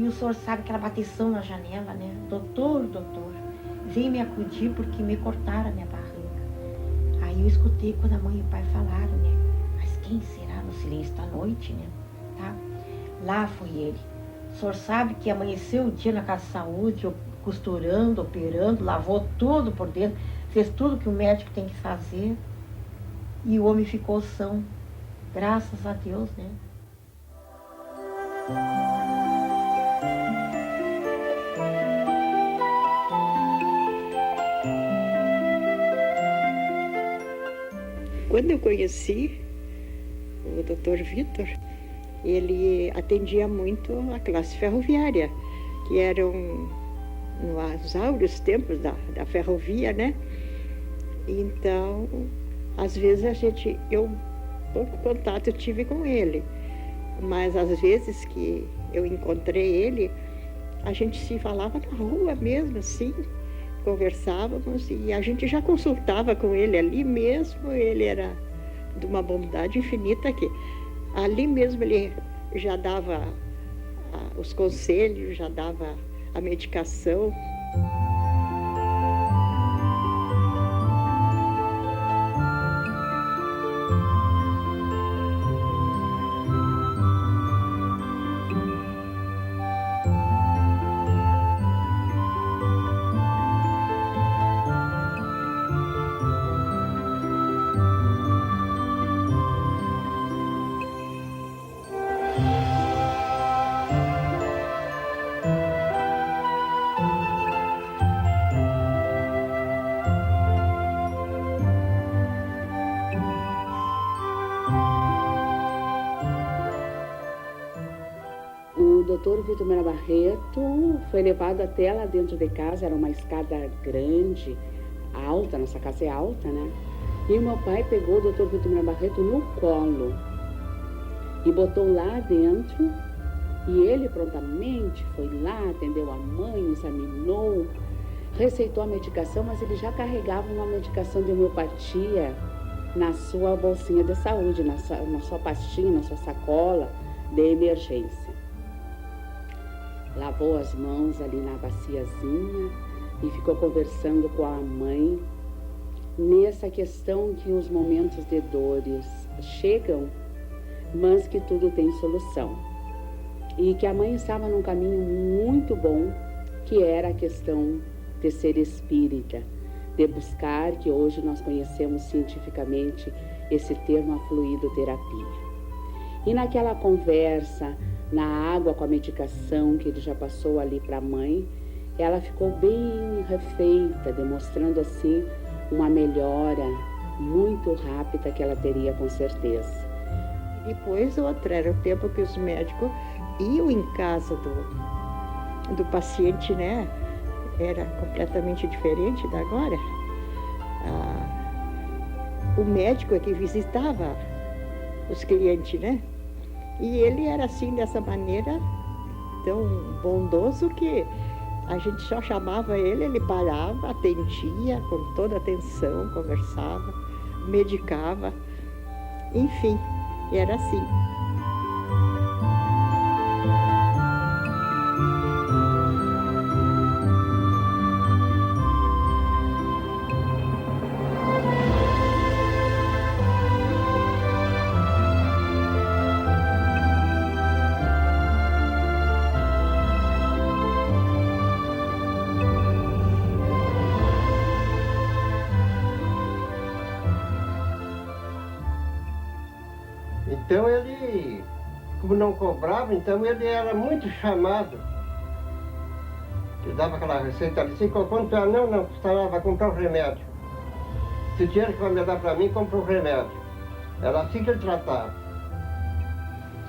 E o senhor sabe aquela bateção na janela, né? Doutor, doutor, vem me acudir porque me cortaram a minha barriga. Aí eu escutei quando a mãe e o pai falaram, né? Mas quem será no silêncio da noite, né? Tá? Lá foi ele. O senhor sabe que amanheceu o dia na Casa de Saúde, costurando, operando, lavou tudo por dentro, fez tudo que o médico tem que fazer. E o homem ficou são. Graças a Deus, né? Quando eu conheci o Dr. Vitor, ele atendia muito a classe ferroviária, que eram nos áureos tempos da ferrovia, né? Então, às vezes eu pouco contato eu tive com ele, mas às vezes que eu encontrei ele, a gente se falava na rua mesmo, assim, conversávamos e a gente já consultava com ele ali mesmo. Ele era de uma bondade infinita que ali mesmo ele já dava os conselhos, já dava a medicação. O doutor Vitor Mena Barreto foi levado até lá dentro de casa, era uma escada grande, alta, nossa casa é alta, né? E o meu pai pegou o doutor Vitor Mena Barreto no colo e botou lá dentro, e ele prontamente foi lá, atendeu a mãe, examinou, receitou a medicação, mas ele já carregava uma medicação de homeopatia na sua bolsinha de saúde, na sua pastinha, na sua sacola de emergência. Lavou as mãos ali na baciazinha e ficou conversando com a mãe nessa questão que os momentos de dores chegam, mas que tudo tem solução. E que a mãe estava num caminho muito bom, que era a questão de ser espírita, de buscar, que hoje nós conhecemos cientificamente esse termo, a fluidoterapia. E naquela conversa, na água com a medicação que ele já passou ali para a mãe, ela ficou bem refeita, demonstrando assim uma melhora muito rápida que ela teria com certeza. Depois outra, era o tempo que os médicos iam em casa do paciente, né? Era completamente diferente da agora. O médico é que visitava os clientes, né? E ele era assim, dessa maneira, tão bondoso que a gente só chamava ele, ele parava, atendia com toda atenção, conversava, medicava, enfim, era assim. Então ele, como não cobrava, então ele era muito chamado. Ele dava aquela receita ali, quando tu não, custava, vai comprar o remédio. Se o dinheiro que vai me dar para mim, compra o remédio. Era assim que ele tratava.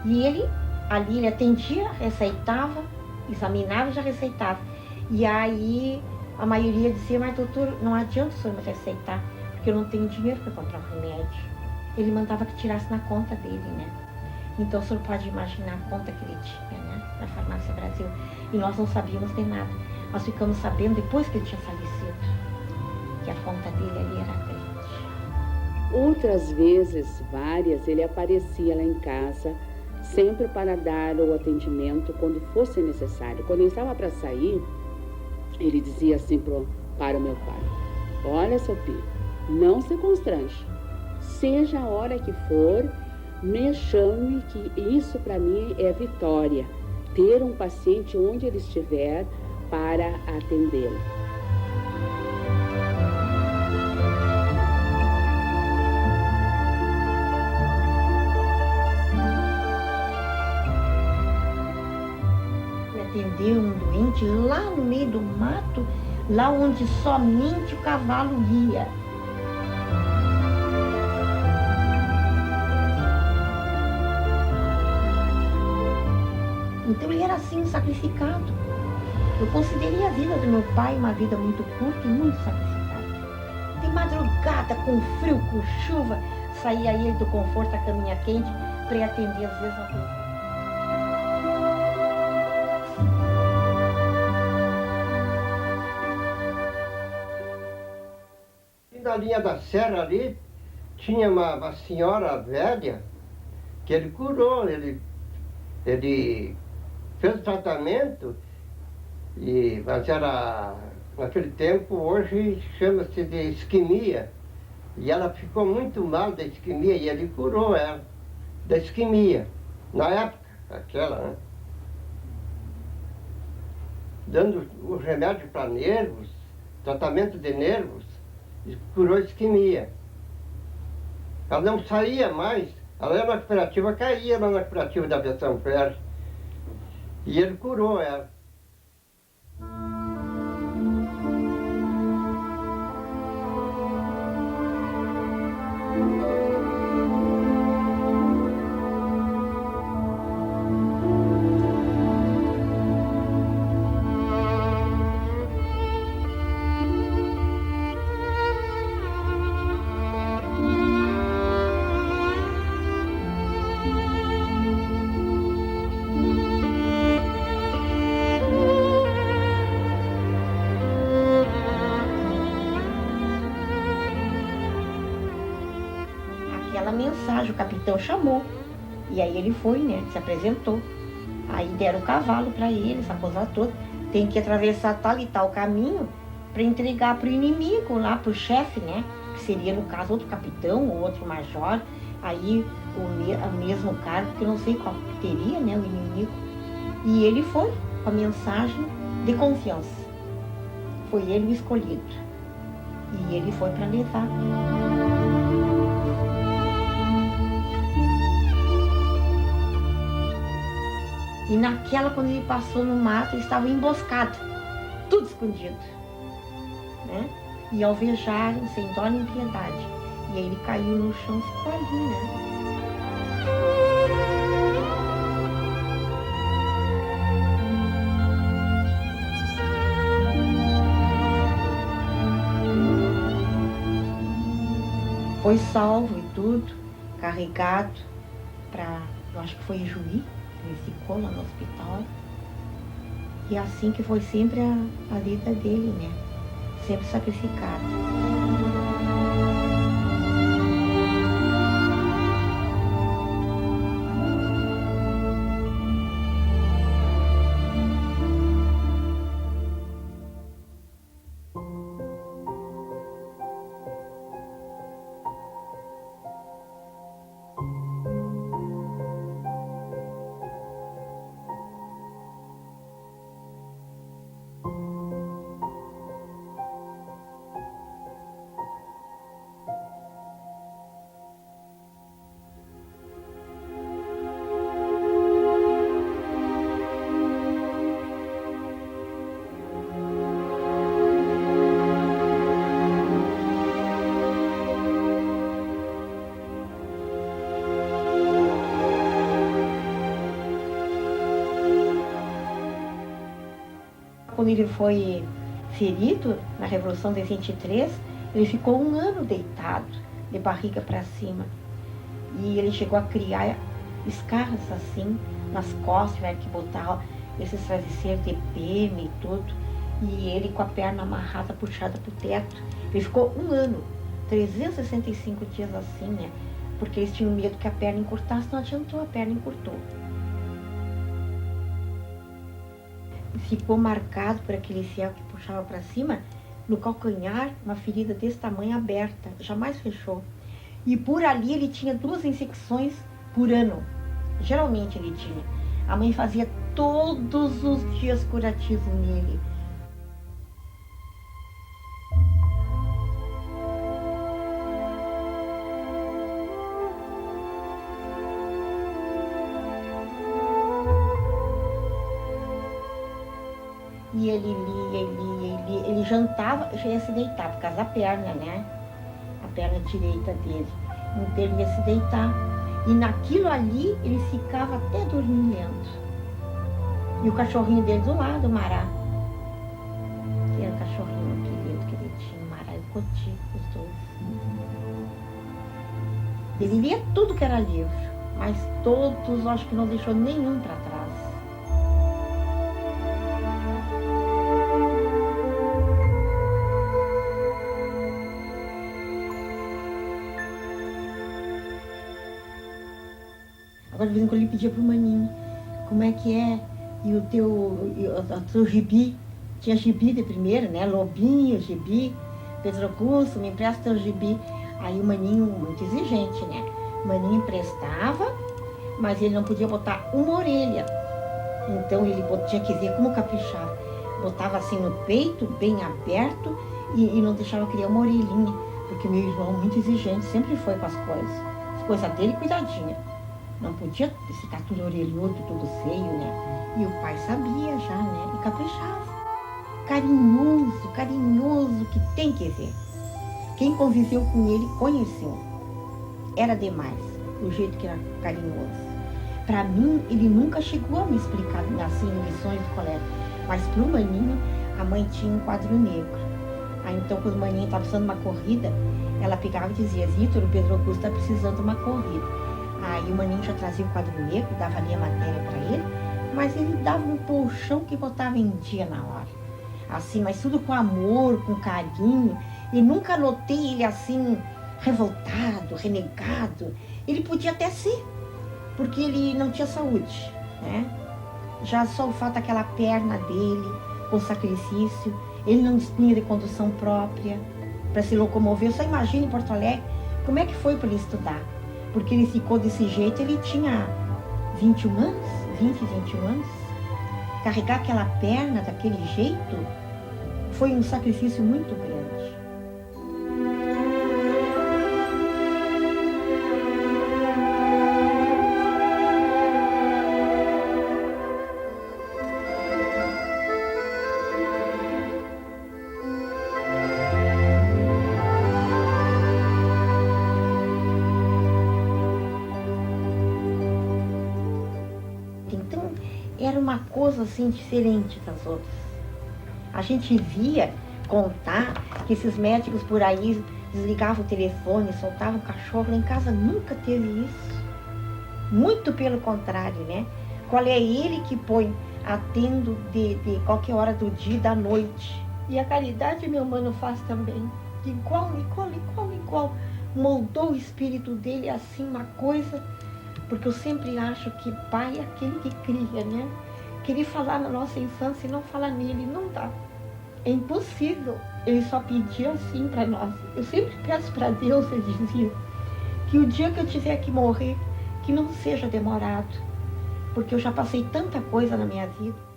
E ele, ali, ele atendia, receitava, examinava e já receitava. E aí a maioria dizia, mas doutor, não adianta o senhor me receitar, porque eu não tenho dinheiro para comprar o remédio. Ele mandava que tirasse na conta dele, né? Então o senhor pode imaginar a conta que ele tinha, né? Na Farmácia Brasil. E nós não sabíamos de nada. Nós ficamos sabendo depois que ele tinha falecido, que a conta dele ali era grande. Outras vezes, várias, ele aparecia lá em casa sempre para dar o atendimento quando fosse necessário. Quando ele estava para sair, ele dizia assim para o meu pai: olha, seu Pio, não se constrange, seja a hora que for, me chame, que isso para mim é vitória, ter um paciente onde ele estiver para atendê-lo. Atender um doente lá no meio do mato, lá onde somente o cavalo ia. Então ele era assim sacrificado. Eu considerei a vida do meu pai uma vida muito curta e muito sacrificada. De madrugada, com frio, com chuva, saía ele do conforto da caminha quente para ir atender às vezes uma pessoa. Na linha da serra ali, tinha uma senhora velha que ele curou, ele fez o tratamento, mas era, naquele tempo, hoje chama-se de isquemia. E ela ficou muito mal da isquemia e ele curou ela da isquemia, na época, aquela, né? Dando o remédio para nervos, tratamento de nervos, e curou a isquemia. Ela não saía mais, ela era na cooperativa, caía lá na cooperativa da Aviação Ferro. E ele curou ela. Aquela mensagem, o capitão chamou. E aí ele foi, né? Se apresentou. Aí deram o cavalo para ele, essa coisa toda. Tem que atravessar tal e tal caminho para entregar para o inimigo, lá para o chefe, né? Que seria, no caso, outro capitão ou outro major. Aí o mesmo cargo, que eu não sei qual teria, né? O inimigo. E ele foi com a mensagem de confiança. Foi ele o escolhido. E ele foi para levar. E naquela, quando ele passou no mato, ele estava emboscado, tudo escondido, né? E alvejaram sem dó nem piedade. E aí ele caiu no chão e ficou ali, né? Foi salvo e tudo, carregado para, eu acho que foi Juí. Ele ficou lá no hospital. E assim que foi sempre a vida dele, né? Sempre sacrificado. Quando ele foi ferido na Revolução de 23, ele ficou 1 ano deitado, de barriga para cima. E ele chegou a criar escarras assim, nas costas, tiveram que botar esses travesseiros de pena e tudo. E ele com a perna amarrada, puxada para o teto. Ele ficou 1 ano, 365 dias assim, né? Porque eles tinham medo que a perna encurtasse, não adiantou, a perna encurtou. ficou marcado por aquele céu que puxava para cima, no calcanhar, uma ferida desse tamanho aberta, jamais fechou. E por ali ele tinha 2 infecções por ano. Geralmente ele tinha. A mãe fazia todos os dias curativo nele. E ele lia, ele jantava, já ia se deitar, por causa da perna, né? A perna direita dele. Então ele ia se deitar. E naquilo ali, ele ficava até dormindo. E o cachorrinho dele do lado, o Mará. Que era o cachorrinho querido que ele tinha, o Mará e o Coti, os 2. Ele lia tudo que era livro, mas todos, acho que não deixou nenhum para trás. Agora, de vez em quando, ele pedia pro maninho, como é que é? E o teu gibi, tinha gibi de primeira, né? Lobinho, gibi, Pedro Augusto, me empresta teu gibi. Aí o maninho, muito exigente, né? O maninho emprestava, mas ele não podia botar uma orelha. Então ele tinha que ver como caprichava. Botava assim no peito, bem aberto, e não deixava criar uma orelhinha. Porque meu irmão, muito exigente, sempre foi com as coisas. As coisas dele, cuidadinha. Não podia ficar tudo orelhudo, tudo feio, né? E o pai sabia já, né? E caprichava. Carinhoso, que tem que ver. Quem conviveu com ele conheceu. Era demais, o jeito que era carinhoso. Para mim, ele nunca chegou a me explicar assim em lições do colégio. Mas pro maninho, a mãe tinha um quadro negro. Aí então, quando o maninho estava precisando de uma corrida, ela pegava e dizia, Vitor, o Pedro Augusto está precisando de uma corrida. Aí o maninho já trazia o quadro negro, dava ali a matéria para ele, mas ele dava um colchão que botava em dia na hora. Assim, mas tudo com amor, com carinho. E nunca notei ele assim, revoltado, renegado. Ele podia até ser, porque ele não tinha saúde, né? Já só o fato daquela perna dele, com sacrifício, ele não dispunha de condução própria para se locomover. Eu só imagino em Porto Alegre como é que foi para ele estudar. Porque ele ficou desse jeito, ele tinha 21 anos, 21 anos. Carregar aquela perna daquele jeito foi um sacrifício muito grande. Era uma coisa assim diferente das outras. A gente via contar que esses médicos por aí desligavam o telefone, soltavam o cachorro. Lá em casa nunca teve isso. Muito pelo contrário, né? Qual é ele que põe atendo de qualquer hora do dia e da noite. E a caridade meu mano faz também. Igual. Moldou o espírito dele assim, uma coisa. Porque eu sempre acho que pai é aquele que cria, né? Querer falar na nossa infância e não falar nele, não dá. É impossível. Ele só pedia assim para nós. Eu sempre peço para Deus, ele dizia, que o dia que eu tiver que morrer, que não seja demorado. Porque eu já passei tanta coisa na minha vida.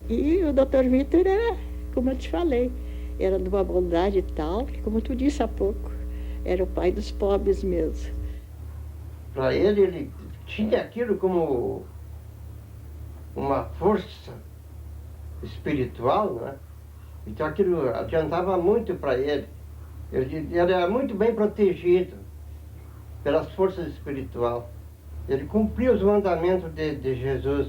E o doutor Vitor era, como eu te falei, era de uma bondade tal, que como tu disse há pouco, era o pai dos pobres mesmo. Para ele tinha aquilo como uma força espiritual, né? Então aquilo adiantava muito para ele. Ele era muito bem protegido pelas forças espirituais. Ele cumpria os mandamentos de Jesus,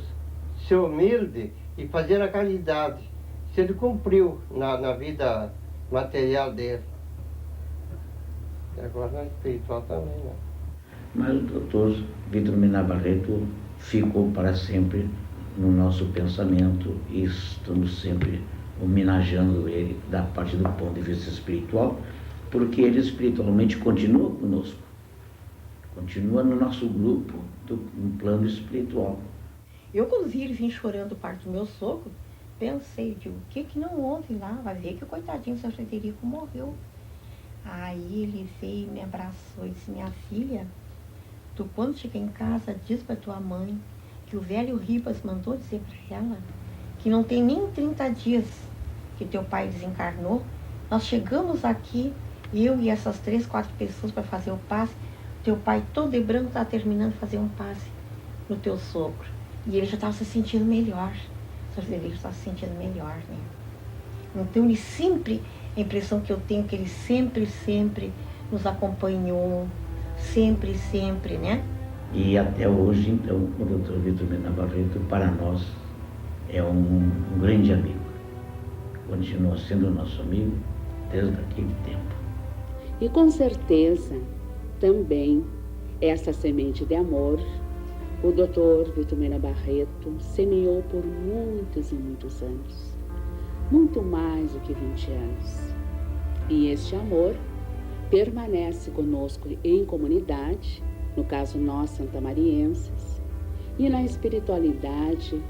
ser humilde e fazer a caridade. Isso ele cumpriu na vida material dele. E agora na espiritual também, né? Mas o doutor Vitor Mena Barreto ficou para sempre no nosso pensamento e estamos sempre homenageando ele da parte do ponto de vista espiritual, porque ele espiritualmente continua conosco, continua no nosso grupo no plano espiritual. Eu, quando vi ele vir chorando parte do meu sogro, pensei, digo, o que não houve lá? Vai ver que o coitadinho do seu Frederico morreu. Aí ele veio, me abraçou e disse, minha filha, tu quando chegar em casa, diz para tua mãe que o velho Ribas mandou dizer para ela que não tem nem 30 dias que teu pai desencarnou. Nós chegamos aqui, eu e essas 3, 4 pessoas para fazer o passe. Teu pai todo de branco está terminando de fazer um passe no teu sogro. E ele já estava se sentindo melhor. O seu Frederico estava se sentindo melhor, né? Então ele sempre, a impressão que eu tenho é que ele sempre nos acompanhou. Sempre, né? E até hoje, então, o doutor Vitor Mena Barreto, para nós, é um grande amigo. Continua sendo nosso amigo desde aquele tempo. E com certeza, também, essa semente de amor, o doutor Vitor Mena Barreto semeou por muitos e muitos anos. Muito mais do que 20 anos. E este amor permanece conosco em comunidade, no caso nós santamarienses, e na espiritualidade,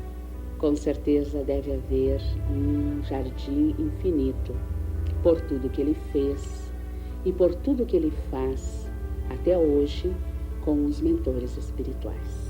com certeza deve haver um jardim infinito por tudo que ele fez e por tudo que ele faz até hoje com os mentores espirituais.